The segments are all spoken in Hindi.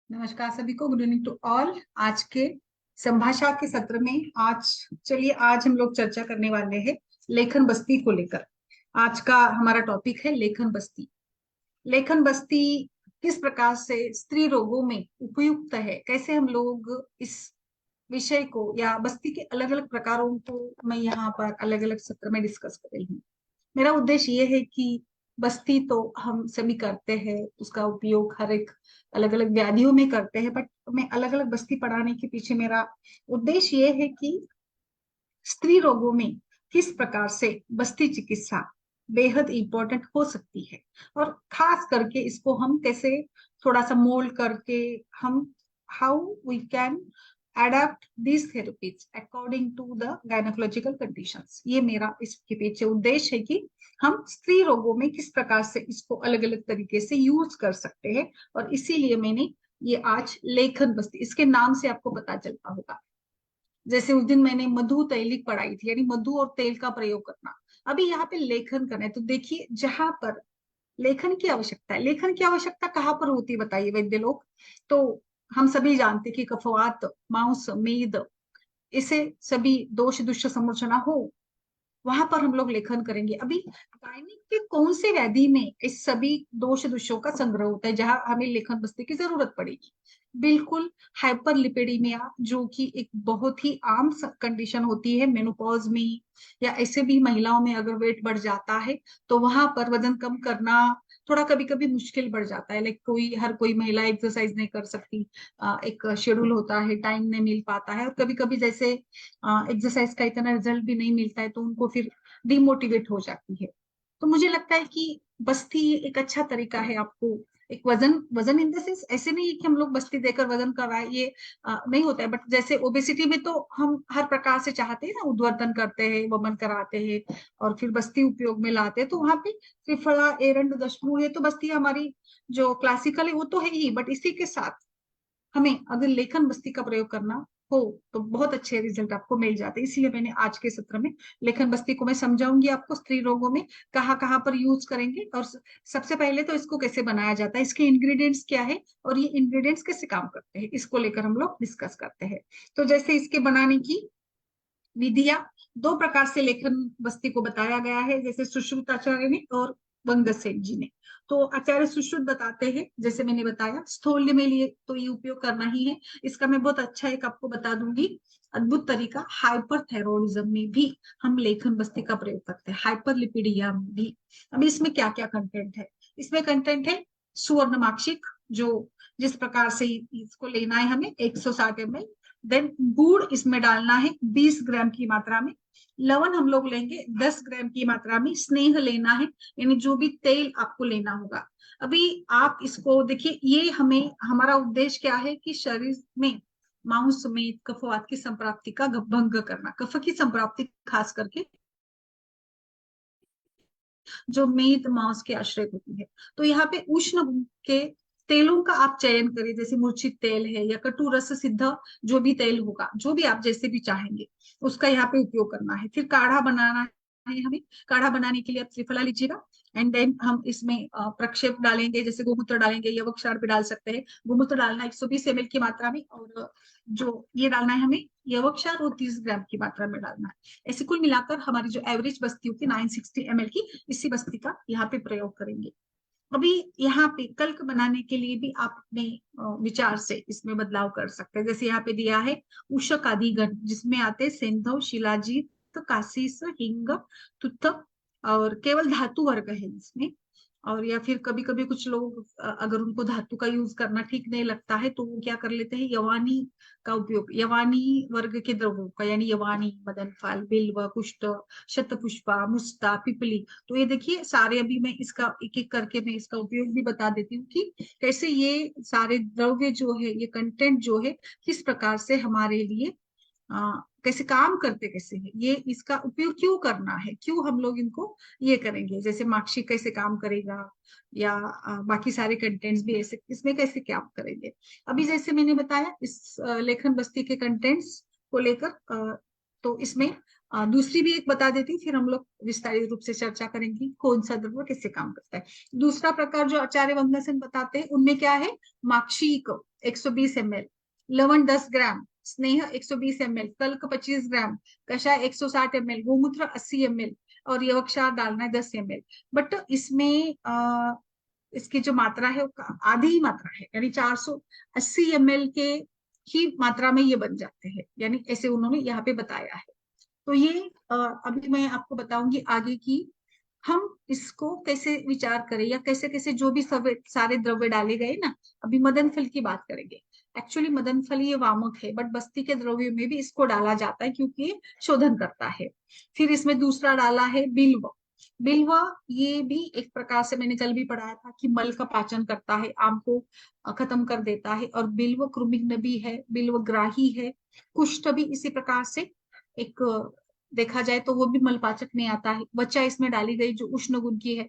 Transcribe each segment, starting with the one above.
नमस्कार सभी को। Good evening to all. आज के संभाषा के सत्र में आज हम लोग चर्चा करने वाले हैं लेखन बस्ती को लेकर। आज का हमारा टॉपिक है लेखन बस्ती। लेखन बस्ती किस प्रकार से स्त्री रोगों में उपयुक्त है, कैसे हम लोग इस विषय को या बस्ती के अलग अलग प्रकारों को मैं यहाँ पर अलग अलग सत्र में डिस्कस कर रही हूँ। मेरा उद्देश्य ये है कि बस्ती तो हम सभी करते हैं, उसका उपयोग हर एक अलग अलग व्याधियों में करते हैं, बट मैं अलग अलग बस्ती पढ़ाने के पीछे मेरा उद्देश्य ये है कि स्त्री रोगों में किस प्रकार से बस्ती चिकित्सा बेहद इंपॉर्टेंट हो सकती है, और खास करके इसको हम कैसे थोड़ा सा मोल्ड करके हम how we can adapt these therapies according to the gynecological conditions। ये मेरा इसके पीछे उद्देश्य है कि हम स्त्री रोगों में किस प्रकार से इसको अलग अलग तरीके से यूज कर सकते हैं। और इसीलिए मैंने ये आज लेखन बस्ती, इसके नाम से आपको पता चलता होगा। जैसे उस दिन मैंने मधु तैलिक पढ़ाई थी, यानी मधु और तेल का प्रयोग करना। अभी यहाँ पे लेखन करना है, तो देखिए जहां पर लेखन की आवश्यकता है, लेखन की आवश्यकता कहाँ पर होती है बताइए वैद्य लोग। तो हम सभी जानते कि कफवात, मांस, मेद, इसे सभी दोष दुष्ट समूर्छना हो, वहां पर हम लोग लेखन करेंगे। अभी गायनिक के कौन से व्याधि में इस सभी दोष दुष्टों का संग्रह होता है जहां हमें लेखन बस्ती की जरूरत पड़ेगी? बिल्कुल हाइपरलिपिडीमिया, जो कि एक बहुत ही आम कंडीशन होती है मेनोपॉज में, या ऐसे भी महिलाओं में अगर वेट बढ़ जाता है तो वहां पर वजन कम करना थोड़ा कभी कभी मुश्किल बढ़ जाता है। लाइक हर कोई महिला एक्सरसाइज नहीं कर सकती, एक शेड्यूल होता है, टाइम नहीं मिल पाता है, और कभी कभी जैसे एक्सरसाइज का इतना रिजल्ट भी नहीं मिलता है तो उनको फिर डिमोटिवेट हो जाती है। तो मुझे लगता है कि बस्ती एक अच्छा तरीका है आपको एक वजन वजन इन द सेंस, ऐसे नहीं है कि हम लोग बस्ती देकर वजन कराए, ये नहीं होता है। बट जैसे ओबेसिटी में तो हम हर प्रकार से चाहते हैं ना, उद्वर्तन करते हैं, वमन कराते हैं, और फिर बस्ती उपयोग में लाते हैं। तो वहां पे त्रिफला, एरंड, दशमू, ये तो बस्ती हमारी जो क्लासिकल है वो तो है ही, बट इसी के साथ हमें अगर लेखन बस्ती का प्रयोग करना हो तो बहुत अच्छे रिजल्ट आपको मिल जाते हैं। इसलिए मैंने आज के सत्र में लेखन बस्ती को मैं समझाऊंगी आपको स्त्री रोगों में कहाँ कहाँ पर यूज करेंगे, और सबसे पहले तो इसको कैसे बनाया जाता है, इसके इंग्रेडिएंट्स क्या है, और ये इंग्रेडिएंट्स कैसे काम करते हैं, इसको लेकर हम लोग डिस्कस करते हैं। तो जैसे इसके बनाने की विधियां, दो प्रकार से लेखन बस्ती को बताया गया है, जैसे सुश्रुत आचार्य ने और वंगसेन जी ने। तो आचार्य सुश्रुत बताते हैं, जैसे मैंने बताया स्थूल्य में लिए तो ये उपयोग करना ही है। इसका मैं बहुत अच्छा एक आपको बता दूंगी अद्भुत तरीका, हाइपरथायरॉइडिज्म में भी हम लेखन बस्ती का प्रयोग करते हैं, हाइपरलिपिडिया में भी। अब इसमें क्या क्या कंटेंट है? इसमें कंटेंट है सुवर्णमाक्षिक, जो जिस प्रकार से इसको लेना है हमें 160 ml। देन गुड़ इसमें डालना है 20 ग्राम की मात्रा में। लवण हम लोग लेंगे 10 ग्राम की मात्रा में। स्नेह लेना है, यानी जो भी तेल आपको लेना होगा। अभी आप इसको देखिए, ये हमें हमारा उद्देश्य क्या है कि शरीर में मांस समेत कफवात की संप्राप्ति का भंग करना, कफ की संप्राप्ति खास करके जो मेद मांस के आश्रित होती है। तो यहाँ पे उष्ण के तेलों का आप चयन करिए, जैसे मूर्छित तेल है या कटु रस सिद्ध, जो भी तेल होगा, जो भी आप जैसे भी चाहेंगे उसका यहाँ पे उपयोग करना है। फिर काढ़ा बनाना है हमें। काढ़ा बनाने के लिए आप त्रिफला लीजिएगा, एंड देन हम इसमें प्रक्षेप डालेंगे, जैसे गोमूत्र डालेंगे, यवक्षार भी डाल सकते हैं। गोमूत्र डालना 120 ml की मात्रा में, और जो ये डालना है हमें यवक्षार, वो 30 ग्राम की मात्रा में डालना है। ऐसे कुल मिलाकर हमारी जो एवरेज बस्ती होती है 960 ml की, इसी बस्ती का यहाँ पे प्रयोग करेंगे। अभी यहाँ पे कल्क बनाने के लिए भी आप अपने विचार से इसमें बदलाव कर सकते हैं। जैसे यहाँ पे दिया है उषक आदि गण, जिसमें आते हैं सेंधव, शिलाजीत, काशीस, हिंग, तुत्त, और केवल धातु वर्ग है इसमें। और या फिर कभी कभी कुछ लोग अगर उनको धातु का यूज करना ठीक नहीं लगता है तो वो क्या कर लेते हैं, यवानी का उपयोग, यवानी वर्ग के द्रव्यों का, यानी यवानी, मदन फाल, बिल्व, कुष्ठ, शतपुष्पा, मुस्ता, पिपली। तो ये देखिए सारे, अभी मैं इसका एक एक करके मैं इसका उपयोग भी बता देती हूँ कि कैसे ये सारे द्रव्य जो है, ये कंटेंट जो है, किस प्रकार से हमारे लिए कैसे काम करते, कैसे है ये, इसका उपयोग क्यों करना है, क्यों हम लोग इनको ये करेंगे, जैसे मार्कशीट कैसे काम करेगा, या बाकी सारे कंटेंट्स भी ऐसे इसमें कैसे क्या करेंगे। अभी जैसे मैंने बताया इस लेखन बस्ती के कंटेंट्स को लेकर, तो इसमें दूसरी भी एक बता देती हूँ, फिर हम लोग विस्तारित रूप से चर्चा करेंगे कौन सा द्रव्य कैसे काम करता है। दूसरा प्रकार जो आचार्य वंगसन बताते हैं उनमें क्या है, माक्षिक 120 ml, लवण 10 ग्राम, स्नेह 120 ml, कल्क 25 ग्राम, कषाय 160 ml, गोमूत्र 80 ml और यवक्षार डालना है 10 ml। बट इसमें इसकी जो मात्रा है वो आधी ही मात्रा है, यानी 480 ml के ही मात्रा में ये बन जाते हैं, यानी ऐसे उन्होंने यहाँ पे बताया है। तो ये अभी मैं आपको बताऊंगी आगे की हम इसको कैसे विचार करें, या कैसे कैसे जो भी सब सारे द्रव्य डाले गए ना। अभी मदन फल की बात करेंगे। एक्चुअली मदन फल ये वामक है, बट बस्ती के द्रव्यों में भी इसको डाला जाता है क्योंकि ये शोधन करता है। फिर इसमें दूसरा डाला है बिल्व। बिल्व ये भी एक प्रकार से, मैंने कल भी पढ़ाया था कि मल का पाचन करता है, आम को खत्म कर देता है। और बिल्व कृमिघ्न भी है, बिल्व ग्राही है। कुष्ठ भी इसी प्रकार से एक देखा जाए तो वो भी मलपाचक में आता है। वचा इसमें डाली गई जो उष्ण गुण की है।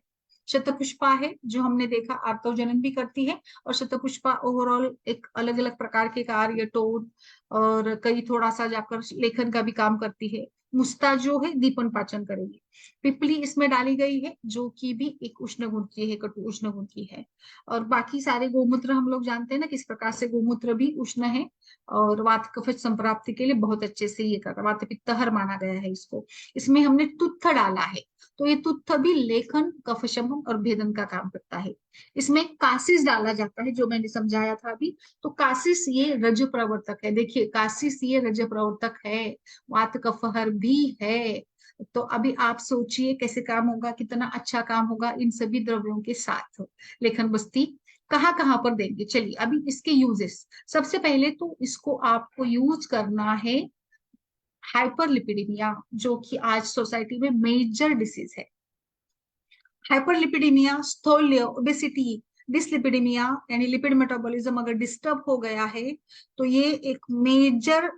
शतपुष्पा है जो हमने देखा आर्तवजनन भी करती है। और शतपुष्पा ओवरऑल एक अलग अलग प्रकार के कार्य, टोन और कई थोड़ा सा जाकर लेखन का भी काम करती है। मुस्ता जो है दीपन पाचन करेगी। पिपली इसमें डाली गई है जो कि भी एक उष्ण गुण की है, कटु उष्ण गुण की है। और बाकी सारे गोमूत्र हम लोग जानते हैं ना किस प्रकार से गोमूत्र भी उष्ण है और वात कफज संप्राप्ति के लिए बहुत अच्छे से ये कर रहा है, वात पित्तहर माना गया है इसको। इसमें हमने तुत्थ डाला है, तो ये तुत्थ भी लेखन, कफ शमन और भेदन का काम करता है। इसमें कासिस डाला जाता है जो मैंने समझाया था अभी। तो कासिस ये रज प्रवर्तक है, देखिए कासिस ये रज प्रवर्तक है, वात कफहर भी है। तो अभी आप सोचिए कैसे काम होगा, कितना अच्छा काम होगा इन सभी द्रव्यों के साथ। लेखन बस्ती कहाँ कहाँ पर देंगे, चलिए अभी इसके यूजेस। सबसे पहले तो इसको आपको यूज करना है हाइपरलिपिडीमिया, जो कि आज सोसाइटी में मेजर डिसीज है। हाइपरलिपिडीमिया, स्थौल्य, ओबेसिटी, डिसलिपिडीमिया यानी लिपिड मेटाबॉलिज्म अगर डिस्टर्ब हो गया है तो ये एक मेजर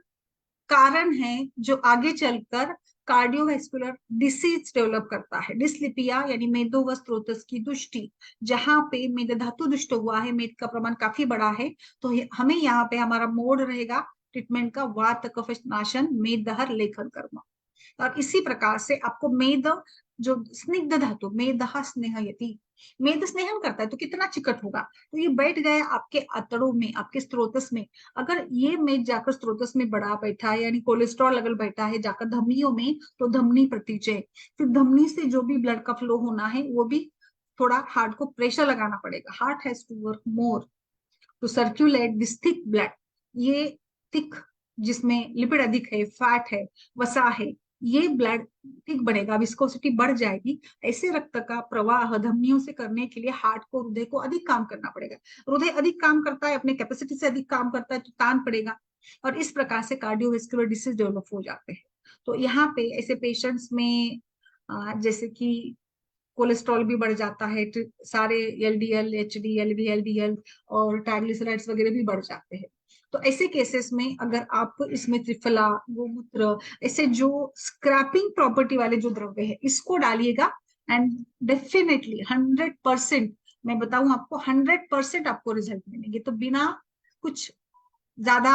कारण है जो आगे चलकर कार्डियोवैस्कुलर डिसीज डेवलप करता है। डिसलिपिया यानी मेदो व स्त्रोतस की दुष्टि, जहां पे मेद धातु दुष्ट हुआ है, मेद का प्रमाण काफी बड़ा है, तो हमें यहाँ पे हमारा मोड रहेगा ट्रीटमेंट का वात कफ नाशन, मेदहर लेखन कर्म। और इसी प्रकार से आपको मेद, जो स्निग्ध धातु, मेदहा स्नेहयति, मेद स्नेहन करता है तो कितना चिकट होगा, तो ये बैठ गया आपके अतड़ों में, आपके स्त्रोतस में। अगर ये मेद जाकर स्त्रोतस में बड़ा बैठा है, यानी कोलेस्ट्रॉल लेवल बैठा है जाकर धमनियों में, तो धमनी प्रतिचय, फिर धमनी से जो भी ब्लड का फ्लो होना है वो भी थोड़ा हार्ट को प्रेशर लगाना पड़ेगा। Heart has to work more to circulate this thick blood. ये थिक, जिसमें लिपिड अधिक है, फैट है, वसा है, ये ब्लड थिक बनेगा, विस्कोसिटी बढ़ जाएगी। ऐसे रक्त का प्रवाह धमनियों से करने के लिए हार्ट को, हृदय को अधिक काम करना पड़ेगा। हृदय अधिक काम करता है, अपने कैपेसिटी से अधिक काम करता है, तो तान पड़ेगा और इस प्रकार से कार्डियोवेस्कुलर डिसीज डेवलप हो जाते हैं। तो यहाँ पे ऐसे पेशेंट्स में जैसे कि कोलेस्ट्रॉल भी बढ़ जाता है, सारे एलडीएल, एचडीएल, वीएलडीएल और ट्राइग्लिसराइड्स वगैरह भी बढ़ जाते हैं। तो ऐसे केसेस में अगर आप इसमें त्रिफला, गोमूत्र, ऐसे जो स्क्रैपिंग प्रॉपर्टी वाले जो द्रव्य है इसको डालिएगा, एंड डेफिनेटली 100%, मैं बताऊं आपको 100% आपको रिजल्ट मिलेंगे। तो बिना कुछ ज्यादा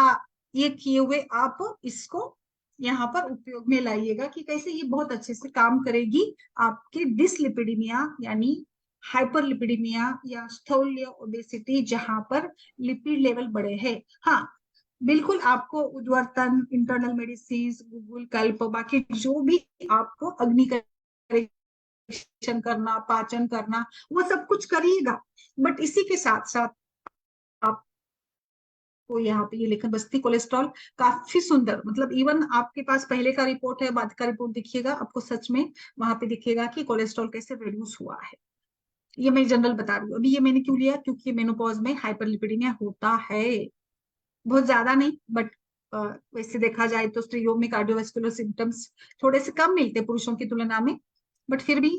ये किए हुए आप इसको यहाँ पर उपयोग में लाइएगा कि कैसे ये बहुत अच्छे से काम करेगी आपके डिसलिपिडीमिया यानी हाइपरलिपिडीमिया या स्थौल्य ओबेसिटी, जहां पर लिपिड लेवल बड़े हैं। हाँ, बिल्कुल आपको उद्वर्तन, इंटरनल मेडिसिन, गूगल कल्प, बाकी जो भी आपको अग्नि करना, पाचन करना, वो सब कुछ करिएगा। बट इसी के साथ साथ आप तो यहाँ पे ये लेखन बस्ती कोलेस्ट्रॉल काफी सुंदर, मतलब इवन आपके पास पहले का रिपोर्ट है, बाद का रिपोर्ट दिखिएगा आपको, सच में वहां पे दिखेगा कि कोलेस्ट्रॉल कैसे रिड्यूस हुआ है। ये मैं जनरल बता रही हूँ। अभी ये मैंने क्यों लिया, क्योंकि मेनोपॉज में हाइपरलिपिडीमिया होता है, बहुत ज्यादा नहीं, बट वैसे देखा जाए तो स्त्रियों में कार्डियोवास्कुलर सिम्टम्स थोड़े से कम मिलते पुरुषों की तुलना में। बट फिर भी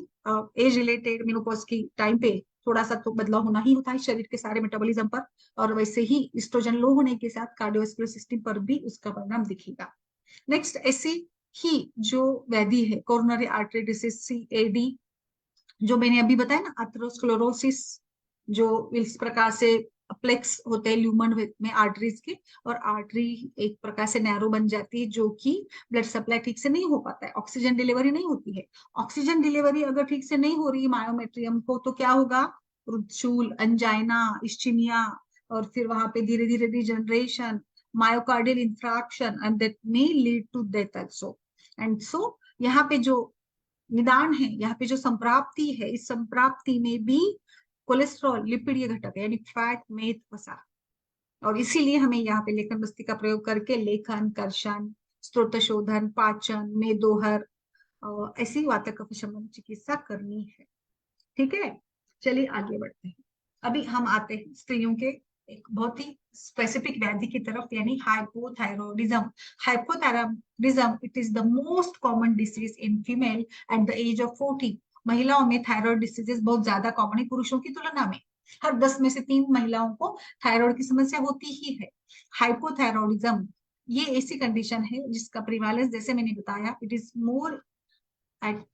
एज रिलेटेड मेनोपॉज की टाइम पे थोड़ा सा तो बदलाव होना ही होता है शरीर के सारे मेटाबॉलिज्म पर। और वैसे ही इस्ट्रोजन लो होने के साथ कार्डियोवास्कुलर सिस्टम पर भी उसका परिणाम दिखेगा। नेक्स्ट, ऐसी ही जो व्याधि है कोरोनरी आर्टरी डिसीज, CAD, जो मैंने अभी बताया ना, अथेरोस्क्लेरोसिस, जो इस प्रकार से प्लेक्स होते हैं ल्यूमन में आर्टरीज के, और आर्टरी एक प्रकार से नैरो बन जाती है, जो कि ब्लड सप्लाई ठीक से नहीं हो पाता है, ऑक्सीजन डिलीवरी नहीं होती है। ऑक्सीजन डिलीवरी अगर ठीक से नहीं हो रही है मायोमेट्रियम को, तो क्या होगा, रुद्धशूल, अंजाइना, इश्चीमिया, और फिर वहां पे धीरे धीरे degeneration, myocardial infarction, and that may lead to death also. And so यहाँ पे जो निदान है, यहाँ पे जो संप्राप्ति है, इस संप्राप्ति में भी कोलेस्ट्रॉल, लिपिड ये घटक है, यानी फैट, मेद, वसा। और इसीलिए हमें यहाँ पे लेखन बस्ती का प्रयोग करके लेखन, कर्षण, स्त्रोत शोधन, पाचन, मेदोहर, ऐसी वातक कफ शमन चिकित्सा करनी है। ठीक है, चलिए आगे बढ़ते हैं। अभी हम आते हैं स्त्रियों के एक बहुत ही स्पेसिफिक व्याधि की तरफ, यानी hypothyroidism. Hypothyroidism, it is the most common disease in female at the age of 40। महिलाओं में थायराइड डिसीजेस बहुत ज्यादा कॉमन है पुरुषों की तुलना में। हर 10 में से 3 महिलाओं को थायराइड की समस्या होती ही है। हाइपोथायरॉयडिज्म ये ऐसी कंडीशन है जिसका प्रिवालेंस, जैसे मैंने बताया, it is more at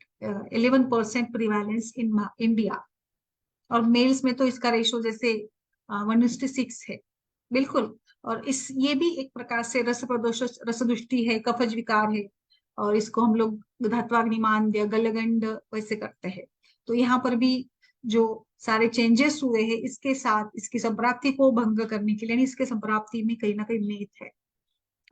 11% prevalence in India. और मेल्स में तो इसका रेशो जैसे 1:6 है, बिल्कुल। और इस ये भी एक प्रकार से रस प्रदोष, रसदुष्टि है, कफज विकार है, और इसको हम लोग धात्वाग्निमांद्य, गलगंड वैसे करते हैं। तो यहाँ पर भी जो सारे चेंजेस हुए हैं, इसके साथ इसकी संप्राप्ति को भंग करने के लिए, यानी इसके संप्राप्ति में कहीं ना कहीं मेद है,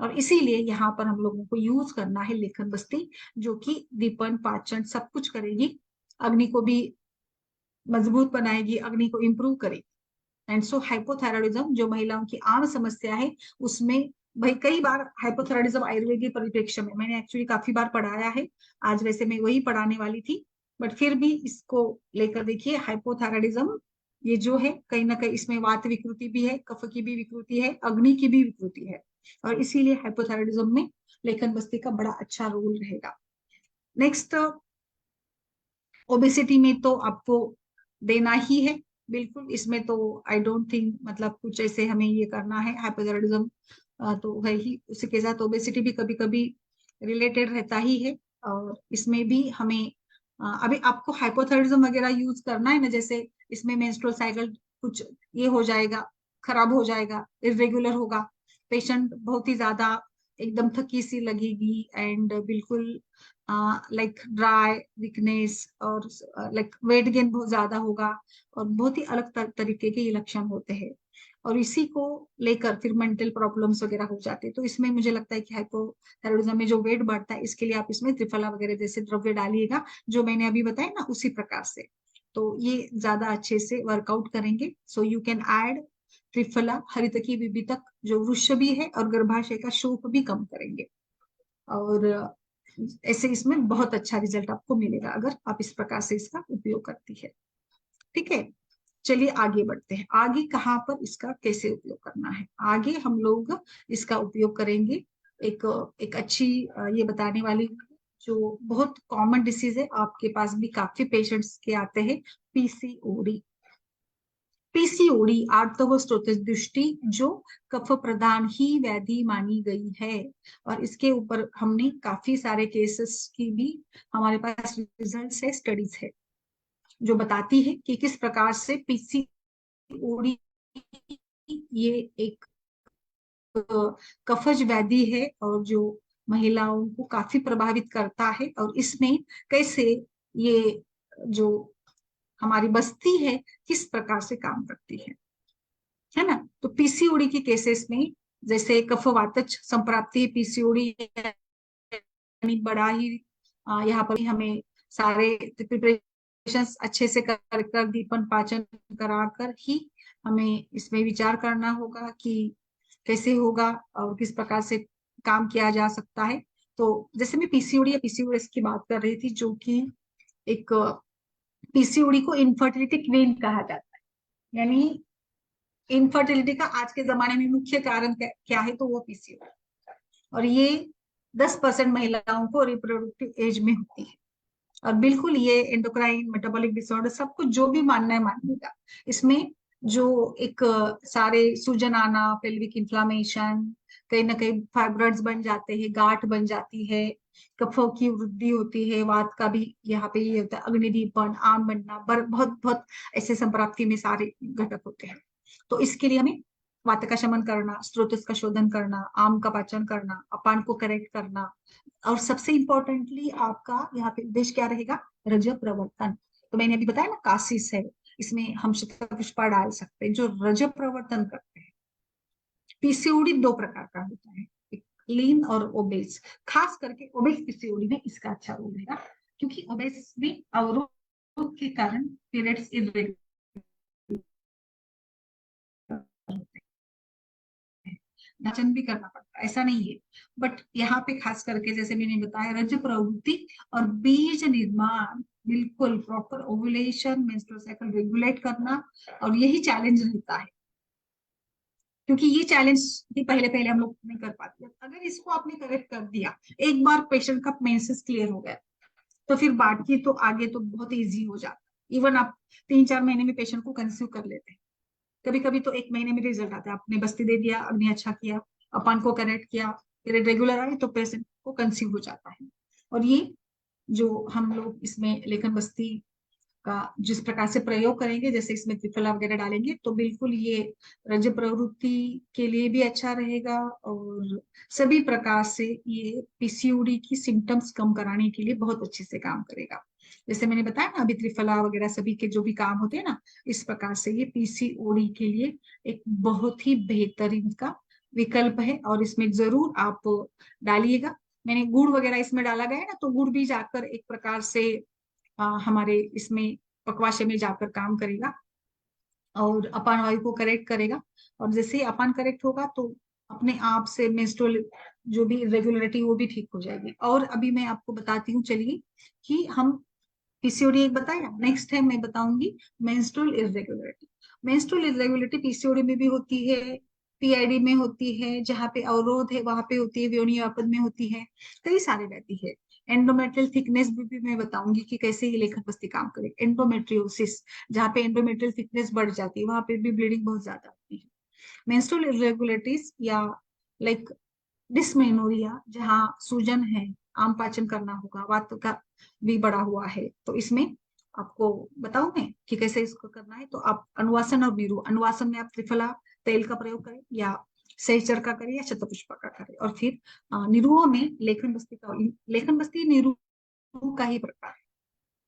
और इसीलिए यहाँ पर हम लोगों को यूज करना है लेखन बस्ती, जो कि दीपन, पाचन सब कुछ करेगी, अग्नि को भी मजबूत बनाएगी, अग्नि को इंप्रूव करेगी। एंड सो हाइपोथायरॉयडिज्म जो महिलाओं की आम समस्या है, उसमें भाई कई बार हाइपोथायरॉयडिज्म आयुर्वेदिक परिप्रेक्ष्य में मैंने एक्चुअली काफी बार पढ़ाया है। आज वैसे मैं वही पढ़ाने वाली थी, बट फिर भी इसको लेकर देखिए, हाइपोथायरॉयडिज्म ये जो है, कहीं ना कहीं इसमें वात विकृति भी है, कफ की भी विकृति है, अग्नि की भी विकृति है, और इसीलिए हाइपोथायरॉयडिज्म में लेखन बस्ती का बड़ा अच्छा रोल रहेगा। नेक्स्ट, ओबेसिटी में तो आपको देना ही है, बिल्कुल। इसमें तो आई डोंट थिंक मतलब कुछ ऐसे हमें ये करना है। हाइपोथायरॉयडिज्म तो है ही, उसी के साथ ओबेसिटी भी कभी कभी रिलेटेड रहता ही है। और इसमें भी हमें अभी आपको हाइपोथायरॉयडिज्म वगैरह यूज करना है ना, जैसे इसमें मेंस्ट्रुअल साइकिल कुछ ये हो जाएगा, खराब हो जाएगा, इरेगुलर होगा, पेशेंट बहुत ही ज्यादा एकदम थकी सी लगेगी, एंड बिल्कुल लाइक ड्राई, वीकनेस, और लाइक वेट गेन बहुत ज्यादा होगा, और बहुत ही अलग तरीके के ये लक्षण होते हैं। और इसी को लेकर फिर मेंटल प्रॉब्लम्स वगैरह हो जाते हैं। तो इसमें मुझे लगता है कि हाइपोथायरॉयडिज्म में जो वेट बढ़ता है, इसके लिए आप इसमें त्रिफला वगैरह जैसे द्रव्य डालिएगा, जो मैंने अभी बताया ना, उसी प्रकार से। तो ये ज्यादा अच्छे से वर्कआउट करेंगे। So you can add triphala, haritaki, विवितक, जो वृषभी है, और गर्भाशय का शोथ भी कम करेंगे। और ऐसे इसमें बहुत अच्छा रिजल्ट आपको मिलेगा अगर आप इस प्रकार से इसका उपयोग करती है। ठीक है, चलिए आगे बढ़ते हैं। आगे कहाँ पर इसका कैसे उपयोग करना है, आगे हम लोग इसका उपयोग करेंगे एक एक अच्छी ये बताने वाली, जो बहुत कॉमन डिसीज है, आपके पास भी काफी पेशेंट्स के आते हैं, पीसीओडी। पीसीओडी आर्तव दृष्टि जो कफ प्रधान ही व्याधि मानी गई है, और इसके ऊपर हमने काफी सारे केसेस की भी हमारे पास रिजल्ट्स है, स्टडीज है, जो बताती है कि किस प्रकार से पीसीओडी ये एक कफज व्याधि है, और जो महिलाओं को काफी प्रभावित करता है, और इसमें कैसे ये जो हमारी बस्ती है किस प्रकार से काम करती है ना। तो पीसीओडी के केसेस में, जैसे कफवातज संप्राप्ति पीसीओडी, यानी बड़ा ही यहाँ पर हमें सारे प्रिपरेशन अच्छे से कर दीपन पाचन कराकर ही हमें इसमें विचार करना होगा कि कैसे होगा और किस प्रकार से काम किया जा सकता है। तो जैसे मैं पीसीओडी या पीसीओएस की बात कर रही थी, जो कि एक पीसीओडी को इनफर्टिलिटी क्वीन कहा जाता है, यानी इनफर्टिलिटी का आज के जमाने में मुख्य कारण क्या है, तो वो पीसीओडी। और ये 10% महिलाओं को रिप्रोडक्टिव एज में होती है। और बिल्कुल ये एंडोक्राइन, मेटाबॉलिक डिसऑर्डर, सब कुछ जो भी मानना है मानिएगा। इसमें जो एक सारे सूजन आना, पेल्विक इन्फ्लामेशन, कहीं ना कहीं फाइब्रॉइड्स बन जाते हैं, गांठ बन जाती है, कफों की वृद्धि होती है, वात का भी यहाँ पे ये होता है, अग्निदीपन, आम बनना, बहुत बहुत ऐसे संप्राप्ति में सारे घटक होते हैं। तो इसके लिए हमें वात का शमन करना, स्रोतस का शोधन करना, आम का पाचन करना, अपान को करेक्ट करना, और सबसे इंपॉर्टेंटली आपका यहाँ पे उद्देश्य क्या रहेगा, रज प्रवर्तन। तो मैंने अभी बताया ना कासिस है, इसमें हम शतपुष्पा डाल सकते हैं जो रज प्रवर्तन करते हैं। पीसीओडी दो प्रकार का होता है, एक लीन और ओबेस। खास करके ओबेस पीसीओडी में इसका अच्छा रोल रहेगा, क्योंकि ओबेस में अवरोध के कारण पीरियड्स इरेगुलर नाचन भी करना पड़ता है, ऐसा नहीं है। बट यहाँ पे खास करके जैसे मैंने बताया रज प्रवृत्ति और बीज निर्माण, बिल्कुल proper ovulation, menstrual cycle regulate करना, और यही चैलेंज रहता है, क्योंकि ये चैलेंज भी पहले पहले हम लोग नहीं कर पाते। अगर इसको आपने करेक्ट कर दिया, एक बार पेशेंट का मेंसेस क्लियर हो गया, तो फिर बाकी तो आगे तो बहुत इजी हो जाता है। इवन आप 3-4 महीने में पेशेंट को कंसीव कर लेते हैं, कभी कभी तो 1 महीने में रिजल्ट आता है। आपने बस्ती दे दिया, अग्नि अच्छा किया, अपान को करेक्ट किया, फिर रेगुलर आए तो पेशेंट को कंसीव हो जाता है। और ये जो हम लोग इसमें लेखन बस्ती का जिस प्रकार से प्रयोग करेंगे, जैसे इसमें त्रिफला वगैरह डालेंगे, तो बिल्कुल ये रज प्रवृत्ति के लिए भी अच्छा रहेगा, और सभी प्रकार से ये पीसीओडी की सिम्टम्स कम कराने के लिए बहुत अच्छे से काम करेगा। जैसे मैंने बताया ना अभी त्रिफला वगैरह सभी के जो भी काम होते हैं ना, इस प्रकार से ये पीसीओडी के लिए एक बहुत ही बेहतरीन का विकल्प है, और इसमें जरूर आप डालिएगा। मैंने गुड़ वगैरह इसमें डाला गया है ना, तो गुड़ भी जाकर एक प्रकार से हमारे इसमें पकवाशय में जाकर काम करेगा और अपान वायु को करेक्ट करेगा। और जैसे ही अपान करेक्ट होगा तो अपने आप से मेंस्ट्रुअल जो भी इरेगुलरिटी वो भी ठीक हो जाएगी। और अभी मैं आपको बताती हूँ, चलिए, कि हम पीसीओडी एक बताया, नेक्स्ट है मैं बताऊंगी menstrual irregularity. Menstrual irregularity PCOD में भी होती है, पीआईडी में होती है, जहाँ पे अवरोध है वहां पे होती है, व्योनियापद में होती है, कई सारे रहती है। एंडोमेट्रियल थिकनेस भी मैं बताऊंगी कि कैसे ये लेखन बस्ती काम करे। एंडोमेट्रियोसिस, जहाँ पे एंडोमेट्रियल थिकनेस बढ़ जाती है, वहां पे भी ब्लीडिंग बहुत ज्यादा होती है। मेंस्ट्रुअल इरेगुलरिटीज या लाइक डिस्मेनोरिया, जहाँ सूजन है, आम पाचन करना होगा, वात का भी बढ़ा हुआ है, तो इसमें आपको बताऊं मैं कि कैसे इसको करना है। तो आप अनुवासन और निरु, अनुवासन में आप त्रिफला तेल का प्रयोग करें, या सहचर का करें, या शतपुष्पा का करें। और फिर निरुओं में लेखन बस्ती का, लेखन बस्ती निरु का ही प्रकार है,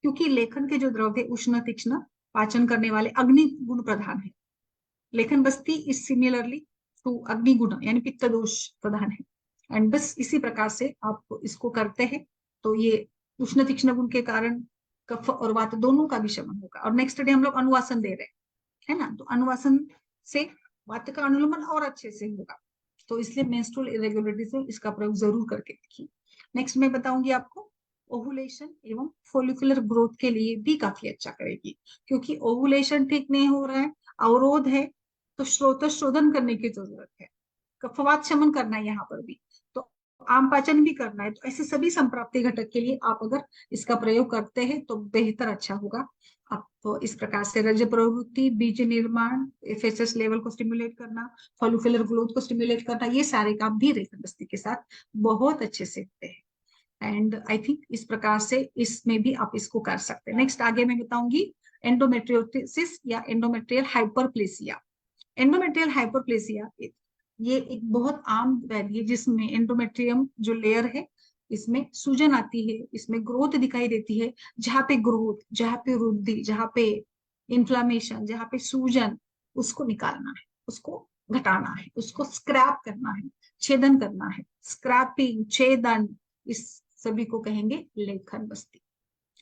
क्योंकि लेखन के जो द्रव्य उष्ण तीक्ष्ण पाचन करने वाले अग्नि गुण प्रधान है। लेखन बस्ती इज सिमिलरली टू अग्नि गुण यानी पित्त दोष प्रधान है। एंड बस इसी प्रकार से आप इसको करते हैं, तो ये उष्ण तीक्ष्ण गुण के कारण कफ और वात दोनों का भी शमन होगा। और नेक्स्ट डे हम लोग अनुवासन दे रहे हैं, है ना, तो अनुवासन से वात का अनुलोमन और अच्छे से होगा। तो इसलिए मेंस्ट्रुअल इरेगुलरिटी से इसका प्रयोग जरूर करके देखिए। नेक्स्ट मैं बताऊंगी आपको ओवुलेशन एवं फोलिकुलर ग्रोथ के लिए भी काफी अच्छा करेगी, क्योंकि ओवुलेशन ठीक नहीं हो रहा है, अवरोध है, तो स्रोत शोधन करने की जरूरत है, कफवात शमन करना है यहाँ पर भी, तो आम पाचन भी करना है। तो ऐसे सभी संप्राप्ति घटक के लिए आप अगर इसका प्रयोग करते हैं तो बेहतर अच्छा होगा। आप तो इस प्रकार से रज प्रवृत्ति, बीज निर्माण, एफएसएस लेवल को स्टिमुलेट करना, फॉलिकुलर ग्रोथ को स्टिमुलेट करना, ये सारे काम भी रेखन बस्ती के साथ बहुत अच्छे से होते हैं। एंड आई थिंक इस प्रकार से इसमें भी आप इसको कर सकते हैं। नेक्स्ट आगे मैं बताऊंगी एंडोमेट्रियोसिस या एंडोमेट्रियल हाइपरप्लेसिया। एंडोमेट्रियल हाइपरप्लेसिया ये एक बहुत आम व्याधि है, जिसमें एंडोमेट्रियम जो लेयर है इसमें सूजन आती है, इसमें ग्रोथ दिखाई देती है। जहाँ पे ग्रोथ, जहाँ पे वृद्धि, जहाँ पे इंफ्लामेशन, जहाँ पे सूजन, उसको निकालना है, उसको घटाना है, उसको स्क्रैप करना है, छेदन करना है। स्क्रैपिंग, छेदन, इस सभी को कहेंगे लेखन बस्ती।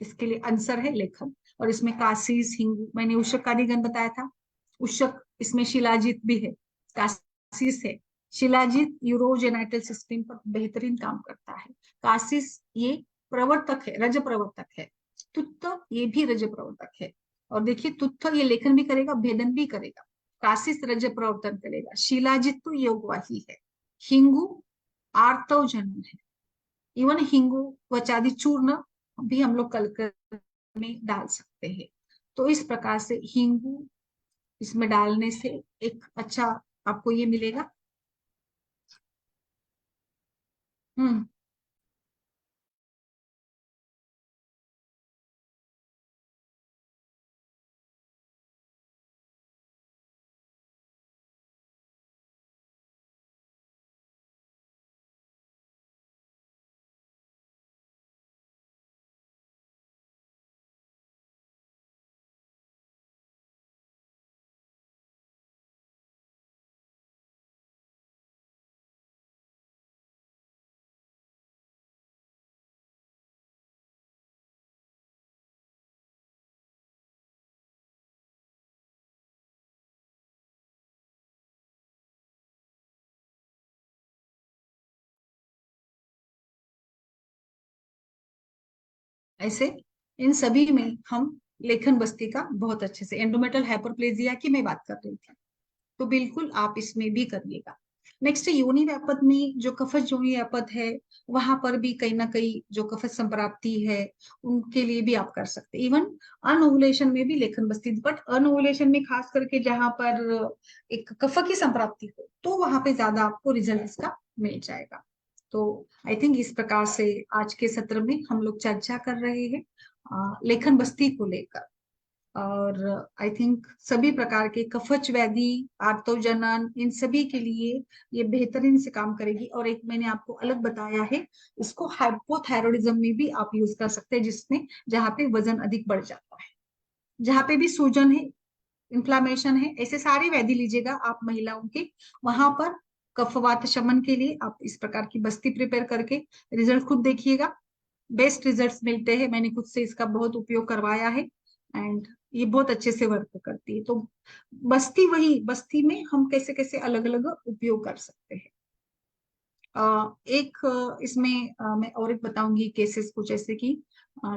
इसके लिए आंसर है लेखन। और इसमें कासीस, हिंगू, मैंने उषक कादिगन बताया था, उषक इसमें शिलाजीत भी है, कासिस है। शिलाजीत यूरोजेनाइटल सिस्टम पर बेहतरीन काम करता है। कासिस ये प्रवर्तक है, रज प्रवर्तक है। तुत्त ये भी रज प्रवर्तक है। और देखिए तुत्थ ये लेखन भी करेगा, भेदन भी करेगा। कासिस रज प्रवर्तन करेगा, शिलाजित तो योगवाही है, हिंगू आर्तव जन्म है। इवन हिंगू वचादी चूर्ण भी हम लोग कलकर में डाल सकते हैं। तो इस प्रकार से हिंगू इसमें डालने से एक अच्छा आपको ये मिलेगा। हम्म। ऐसे इन सभी में हम लेखन बस्ती का बहुत अच्छे से, एंडोमेटल हाइपरप्लेजिया की मैं बात कर रही थी, तो बिल्कुल आप इसमें भी करिएगा। नेक्स्ट योनि व्यापत में जो कफज योनि व्यापत है, वहां पर भी कहीं ना कहीं जो कफज संप्राप्ति है उनके लिए भी आप कर सकते हैं। इवन अनओवुलेशन में भी लेखन बस्ती, बट अनओवुलेशन में खास करके जहां पर एक कफ की संप्राप्ति हो तो वहां पे ज्यादा आपको रिजल्ट इसका मिल जाएगा। तो आई थिंक इस प्रकार से आज के सत्र में हम लोग चर्चा कर रहे हैं लेखन बस्ती को लेकर। और आई थिंक सभी प्रकार के कफच व्याधि, आर्तोजनन, इन सभी के लिए ये बेहतरीन से काम करेगी। और एक मैंने आपको अलग बताया है, इसको हाइपोथायरॉयडिज्म में भी आप यूज कर सकते हैं, जिसमें जहाँ पे वजन अधिक बढ़ जाता है, जहाँ पे भी सूजन है, इन्फ्लामेशन है, ऐसे सारी व्याधि लीजिएगा आप महिलाओं के, वहां पर कफवात शमन के लिए आप इस प्रकार की बस्ती प्रिपेयर करके रिजल्ट खुद देखिएगा। बेस्ट रिजल्ट्स मिलते हैं, मैंने खुद से इसका बहुत उपयोग करवाया है एंड ये बहुत अच्छे से वर्क करती है। तो बस्ती, वही बस्ती में हम कैसे कैसे अलग अलग उपयोग कर सकते हैं। एक इसमें मैं और एक बताऊंगी केसेस कुछ ऐसे कि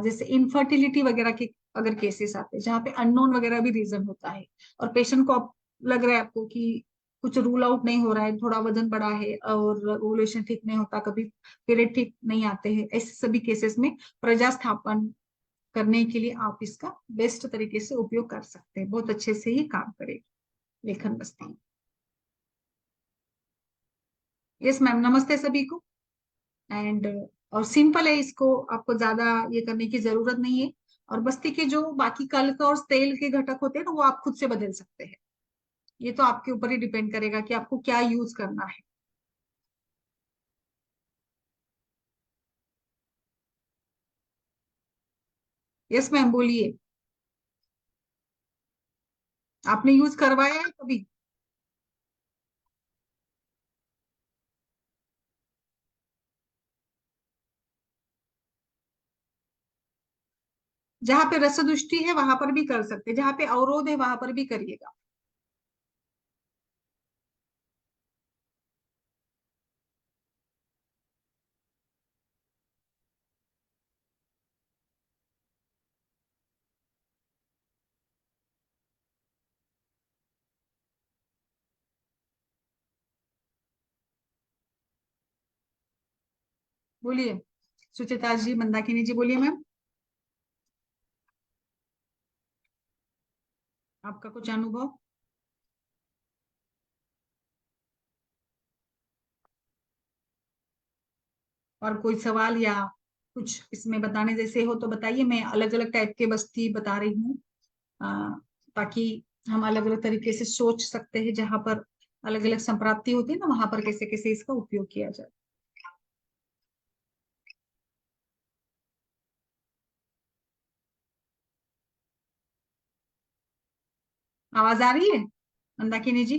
जैसे इनफर्टिलिटी वगैरह के अगर केसेस आते हैं जहाँ पे अननोन वगैरह भी रीजन होता है, और पेशेंट को लग रहा है आपको कि कुछ रूल आउट नहीं हो रहा है, थोड़ा वजन बढ़ा है और ओवुलेशन ठीक नहीं होता, कभी पीरियड ठीक नहीं आते हैं, ऐसे सभी केसेस में प्रजास्थापन करने के लिए आप इसका बेस्ट तरीके से उपयोग कर सकते हैं, बहुत अच्छे से ये काम करेगी लेखन बस्ती। यस मैम, नमस्ते सभी को। एंड और सिंपल है, इसको आपको ज्यादा ये करने की जरूरत नहीं है। और बस्ती के जो बाकी कल्क और तेल के घटक होते हैं ना, वो आप खुद से बदल सकते हैं। ये तो आपके ऊपर ही डिपेंड करेगा कि आपको क्या यूज करना है। यस मैम, बोलिए। आपने यूज करवाया है कभी? जहाँ पे रसदुष्टि है वहां पर भी कर सकते हैं, जहाँ पे अवरोध है वहां पर भी करिएगा। बोलिए सुचिता जी, मंदाकिनी जी, बोलिए मैम। आपका कुछ अनुभव? और कोई सवाल या कुछ इसमें बताने जैसे हो तो बताइए, मैं अलग अलग टाइप के बस्ती बता रही हूँ अ, ताकि हम अलग अलग तरीके से सोच सकते हैं, जहां पर अलग अलग संप्राप्ति होती है ना, वहां पर कैसे कैसे इसका उपयोग किया जाए। आवाज आ रही है मंदाकिनी जी?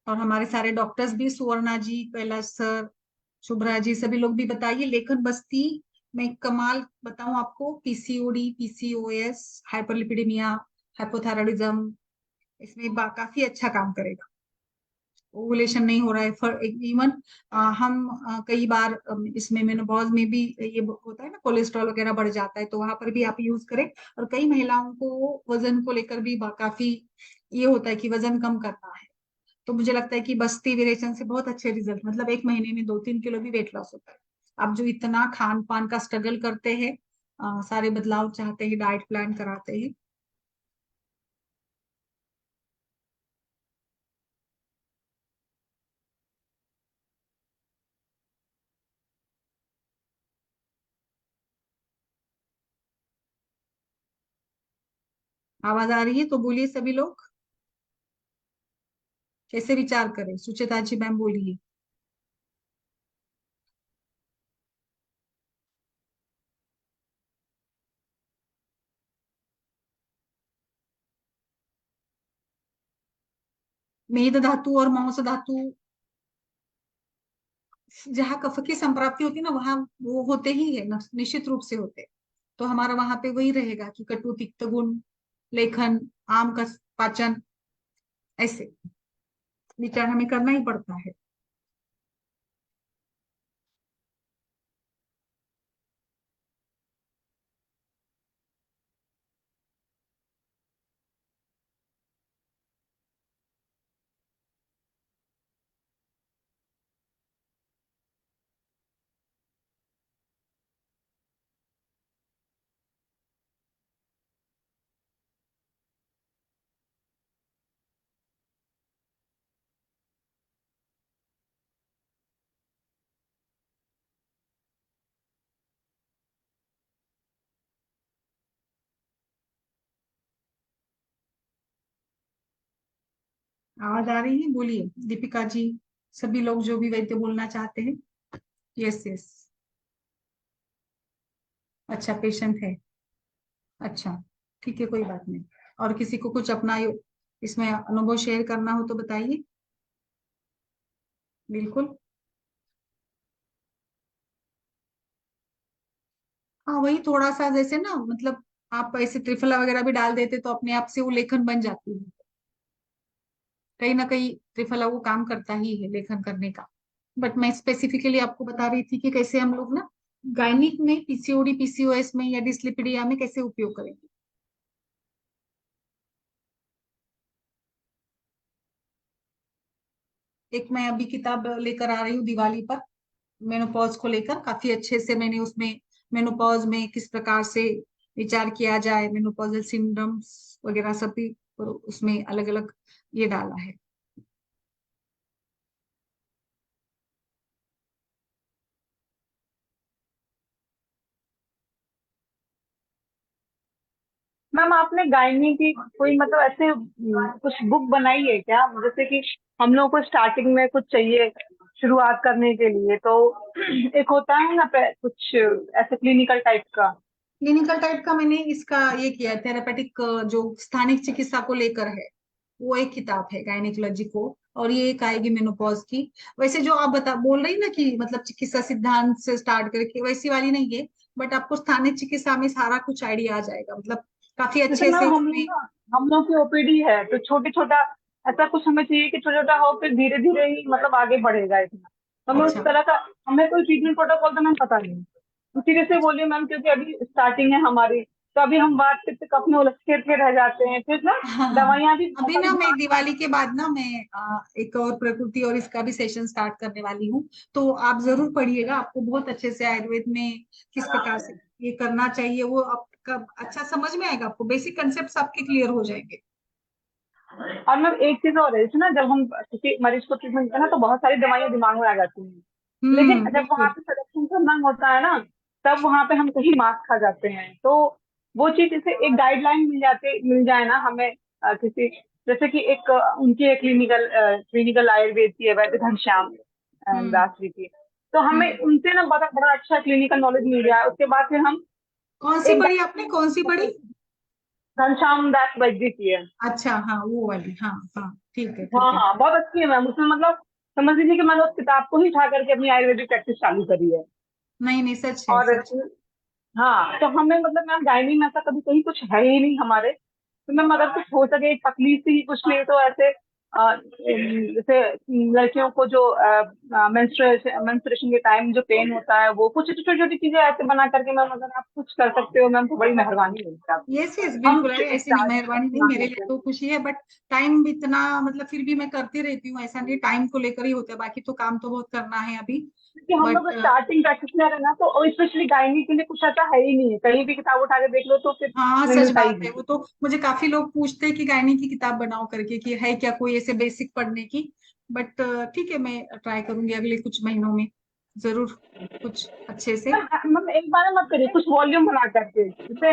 और हमारे सारे डॉक्टर्स भी, सुवर्णा जी, कैलाश सर, शुभ्रा जी, सभी लोग भी बताइए लेखन बस्ती में कमाल बताऊं आपको, पीसीओडी, पीसीओएस, हाइपरलिपिडेमिया, हाइपोथायराइडिज्म, इसमें काफी अच्छा काम करेगा। ओवुलेशन नहीं हो रहा है, फॉर इवन हम कई बार इसमें मेनोपॉज में भी ये होता है ना, कोलेस्ट्रॉल वगैरह बढ़ जाता है, तो वहां पर भी आप यूज करें। और कई महिलाओं को वजन को लेकर भी काफी ये होता है कि वजन कम करना है, तो मुझे लगता है कि बस्ती विरेचन से बहुत अच्छे रिजल्ट, मतलब एक महीने में 2-3 किलो भी वेट लॉस होता है। आप जो इतना खान पान का स्ट्रगल करते हैं, सारे बदलाव चाहते हैं, डाइट प्लान कराते हैं। आवाज आ रही है तो बोलिए सभी लोग, कैसे विचार करें? सुचेता जी मैम बोलिए। मेद धातु और मांस धातु, जहाँ कफ की संप्राप्ति होती है ना, वहां वो होते ही है, निश्चित रूप से होते हैं। तो हमारा वहां पे वही रहेगा कि कटु तिक्त गुण, लेखन, आम का पाचन, ऐसे विचार हमें करना ही पड़ता है। आवाज आ रही है? बोलिए दीपिका जी, सभी लोग जो भी वैद्य बोलना चाहते हैं। Yes yes. अच्छा, पेशेंट है। अच्छा, ठीक है, कोई बात नहीं। और किसी को कुछ अपना इसमें अनुभव शेयर करना हो तो बताइए। बिल्कुल। हाँ, वही थोड़ा सा जैसे ना, मतलब आप ऐसे त्रिफला वगैरह भी डाल देते तो अपने आप से वो लेखन बन जाती है। कहीं ना कहीं त्रिफला वो काम करता ही है लेखन करने का। बट मैं स्पेसिफिकली आपको बता रही थी कि कैसे हम लोग ना गायनिक में पीसीओडी पीसीओएस में या डिस्लिपिडिया में कैसे उपयोग करेंगे। एक मैं अभी किताब लेकर आ रही हूँ दिवाली पर, मेनोपॉज को लेकर। काफी अच्छे से मैंने उसमें मेनोपॉज में किस प्रकार से विचार किया जाए, मेनोपॉजल सिंड्रोम्स वगैरह सब भी और उसमें अलग अलग ये डाला है। मैम आपने गायनी की कोई मतलब ऐसे कुछ बुक बनाई है क्या, जैसे कि हम लोगों को स्टार्टिंग में कुछ चाहिए शुरुआत करने के लिए तो एक होता है ना कुछ ऐसे क्लिनिकल टाइप का। क्लिनिकल टाइप का मैंने इसका ये किया, थेरापेटिक जो स्थानिक चिकित्सा को लेकर है, वो एक किताब है गायनिकोलॉजी को। और ये एक आएगी मेनोपॉज की। वैसे जो आप बता बोल रही ना कि मतलब चिकित्सा सिद्धांत से स्टार्ट करके, वैसी वाली नहीं है। बट आपको स्थानिक चिकित्सा में सारा कुछ आइडिया आ जाएगा, मतलब काफी जैसे अच्छे से मैम उसमें। हम लोग की ओपीडी है तो छोटे छोटा ऐसा कुछ हमें चाहिए कि छोटा छोटा हो फिर धीरे धीरे ही मतलब आगे बढ़ेगा इतना, तो हमें उस अच्छा तरह का हमें कोई ट्रीटमेंट प्रोटोकॉल तो मैम पता नहीं। इसी से अच्छा। बोलिए मैम, क्योंकि अभी स्टार्टिंग है हमारी, तो अभी हम बात करते कब में उलझ के रह जाते हैं फिर ना हाँ हाँ। दवाइयाँ भी अभी बहुत ना मैं दिमाग। दिवाली के बाद ना मैं एक और प्रकृति और इसका भी सेशन स्टार्ट करने वाली हूँ। तो आप जरूर पढ़िएगा, आपको बहुत अच्छे से आयुर्वेद में किस प्रकार से ये करना चाहिए वो आपका अच्छा समझ में आएगा। आपको बेसिक कंसेप्ट आपके क्लियर हो जाएंगे। और मैम एक चीज और है, जैसे ना जब हम किसी मरीज को ट्रीटमेंट करते हैं ना तो बहुत सारी दवाइयाँ दिमाग में आ जाती हैं, लेकिन जब वहां बिल्कुल। पे सिलेक्शन करना होता है ना तब वहां पे हम कहीं मार्क्स खा जाते हैं। तो वो चीज जैसे एक गाइडलाइन मिल जाए ना हमें, किसी जैसे कि एक उनकी एक क्लिनिकल आयुर्वेद की है वैद्य घनश्याम हम्म दास जी की, तो हमें हम्म। उनसे ना बड़ा बड़ा अच्छा क्लिनिकल नॉलेज मिल जाए, उसके बाद फिर हम कौन सी एक पढ़ी आपने, कौन सी पढ़ी? घनश्याम दास वैद्य की है। अच्छा हाँ, वो वाली, हाँ हाँ, ठीक है हाँ ठीक है। हाँ बहुत अच्छी है मैम, उसमें मतलब समझ लीजिए कि मैंने उस किताब को ही उठा करके अपनी आयुर्वेदिक प्रैक्टिस चालू करी है। नहीं नहीं, सच है और सच। हाँ तो हमें मतलब मैम गायनी में ऐसा कभी कहीं कुछ है ही नहीं हमारे, तो मैम अगर कुछ हो सके एक पतली सी ही कुछ ले तो ऐसे जैसे लड़कियों को जो मेंस्ट्रुएशन के टाइम जो पेन होता है वो कुछ छोटी छोटी चीजें ऐसे बना करके मैम अगर आप कुछ कर सकते हो मैम तो बड़ी मेहरबानी होगी आपकी। यस यस, हम बिल्कुल। अरे ऐसी नहीं, स्टार्ट मेहरबानी नहीं, करना मेरे लिए चाहते हैं। तो खुशी है। बट टाइम भी इतना, मतलब फिर भी मैं करती रहती हूँ, ऐसा नहीं, टाइम को लेकर ही होता है, बाकी तो काम तो बहुत करना है अभी। क्योंकि हम लोग बट स्टार्टिंग प्रैक्टिशनर है ना, तो स्पेशली गायनी के लिए कुछ ऐसा है ही नहीं है, कहीं भी किताब उठा के देख लो तो फिर हाँ, नहीं सच मिलता ही बात है। नहीं। वो तो मुझे काफी लोग पूछते हैं कि गायनी की किताब बनाओ करके, कि है क्या कोई ऐसे बेसिक पढ़ने की। बट ठीक है, मैं ट्राई करूंगी अगले कुछ महीनों में जरूर कुछ अच्छे से। मतलब एक बार मत करिए, कुछ वॉल्यूम बना करके जैसे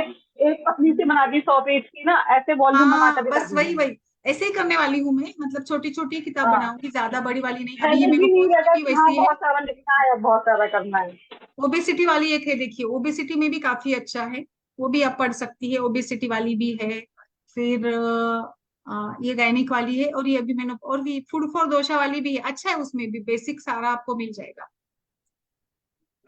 एक पतली सी बना दी 100 पेज की ना, ऐसे हाँ वॉल्यूम बना हाँ, करके कर बस वही दीजिए। वही ऐसे ही करने वाली हूँ मैं, मतलब छोटी छोटी किताब हाँ बनाऊंगी, ज्यादा बड़ी वाली नहीं। अभी ये हेडेक भी नहीं मेनोपॉज की रहेगा भी कि हाँ वैसी है। बहुत सारा लिखना है या बहुत सारा करना है। ओबेसिटी वाली एक है, देखिए ओबेसिटी में भी काफी अच्छा है। वो भी आप पढ़ सकती है, ओबेसिटी वाली भी है। फिर ये गायनिक वाली है, और ये अभी मैंने और भी फूड फॉर दोषा वाली भी है, अच्छा है, उसमें भी बेसिक सारा आपको मिल जाएगा।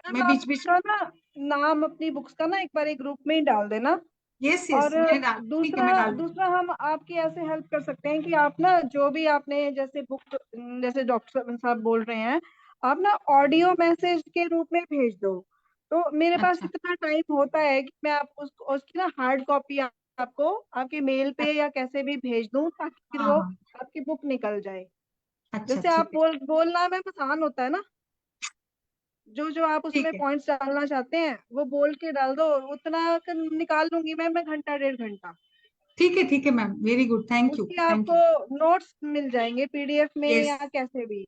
मैम मैं आप बीच बीच। उसका ना नाम अपनी बुक्स का ना एक बार एक ग्रुप में ही डाल देना। यस यस, और मैं डाल, ठीक है, दूसरा मैं डाल दूंगी। दूसरा हम आपकी ऐसे हेल्प कर सकते हैं कि आप ना जो भी आपने जैसे बुक, जैसे डॉक्टर साहब बोल रहे हैं, आप ना ऑडियो मैसेज के रूप में भेज दो। तो मेरे पास अच्छा इतना टाइम होता है कि मैं आपको उसकी ना हार्ड कॉपी आपको आपके मेल पे या कैसे भी भेज दूं ताकि फिर हाँ वो हाँ। आपकी बुक निकल जाए। अच्छा जैसे ठीक आप है बोलना में आसान होता है ना, जो जो आप उसमें ठीक है पॉइंट्स डालना चाहते हैं वो बोल के डाल दो, उतना निकाल लूंगी मैं घंटा डेढ़ घंटा। ठीक है ठीक है ma'am, very good, thank you उसके थैंक आपको यू। नोट्स मिल जाएंगे पीडीएफ में यस या कैसे भी।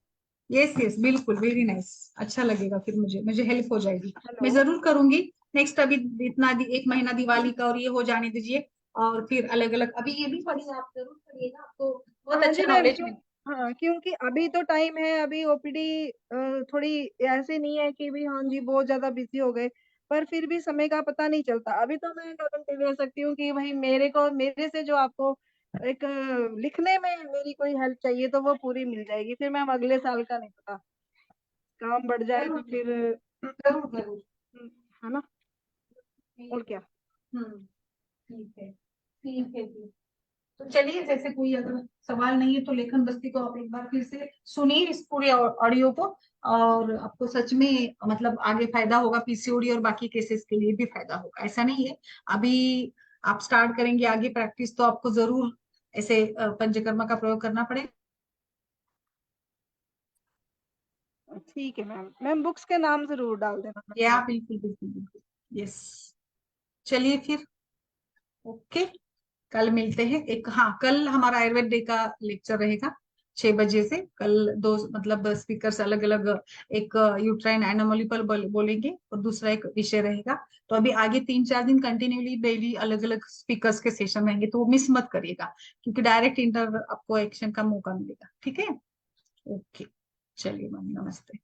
यस यस, बिल्कुल, वेरी नाइस। अच्छा लगेगा, फिर मुझे मुझे हेल्प हो जाएगी। मैं हेलो। जरूर करूंगी। नेक्स्ट अभी इतना एक महीना दिवाली का और ये हो जाने दीजिए। और फिर अलग अलग, अभी ये भी पढ़िए, आप जरूर पढ़िएगा, आपको बहुत हाँ जी अच्छा मैम, नॉलेज क्यों? मिल। हाँ, क्योंकि अभी तो टाइम है, अभी ओपीडी थोड़ी ऐसे नहीं है कि भी हाँ जी बहुत ज्यादा बिजी हो गए, पर फिर भी समय का पता नहीं चलता। अभी तो मैं गारंटी दे सकती हूँ कि भाई मेरे से जो आपको एक लिखने में मेरी कोई हेल्प चाहिए तो वो पूरी मिल जाएगी। फिर मैम अगले साल का नहीं पता, काम बढ़ जाए तो जरूर फिर जरूर जरूर। है ना। और क्या। ठीक है ठीक है जी। तो चलिए, जैसे कोई अगर सवाल नहीं है तो लेखन बस्ती को आप एक बार फिर से सुनिए इस पूरे ऑडियो को, और आपको सच में मतलब आगे फायदा होगा, पीसीओडी और बाकी केसेस के लिए भी फायदा होगा, ऐसा नहीं है। अभी आप स्टार्ट करेंगे आगे प्रैक्टिस तो आपको जरूर ऐसे पंचकर्मा का प्रयोग करना पड़ेगा। ठीक है मैम, मैम बुक्स के नाम जरूर डाल देना मेरे या को। बिल्कुल बिल्कुल बिल्कुल, यस। चलिए फिर, ओके। कल मिलते हैं। एक, हाँ, कल हमारा आयुर्वेद डे का लेक्चर रहेगा 6 बजे से। कल दो मतलब स्पीकर्स अलग अलग, एक यूट्राइन एनोमली पर बोलेंगे और दूसरा एक विषय रहेगा। तो अभी आगे 3-4 दिन कंटिन्यूली डेली अलग अलग स्पीकर्स के सेशन रहेंगे, तो मिस मत करिएगा, क्योंकि डायरेक्ट इंटर आपको एक्शन का मौका मिलेगा। ठीक है, ओके। चलिए मैम, नमस्ते।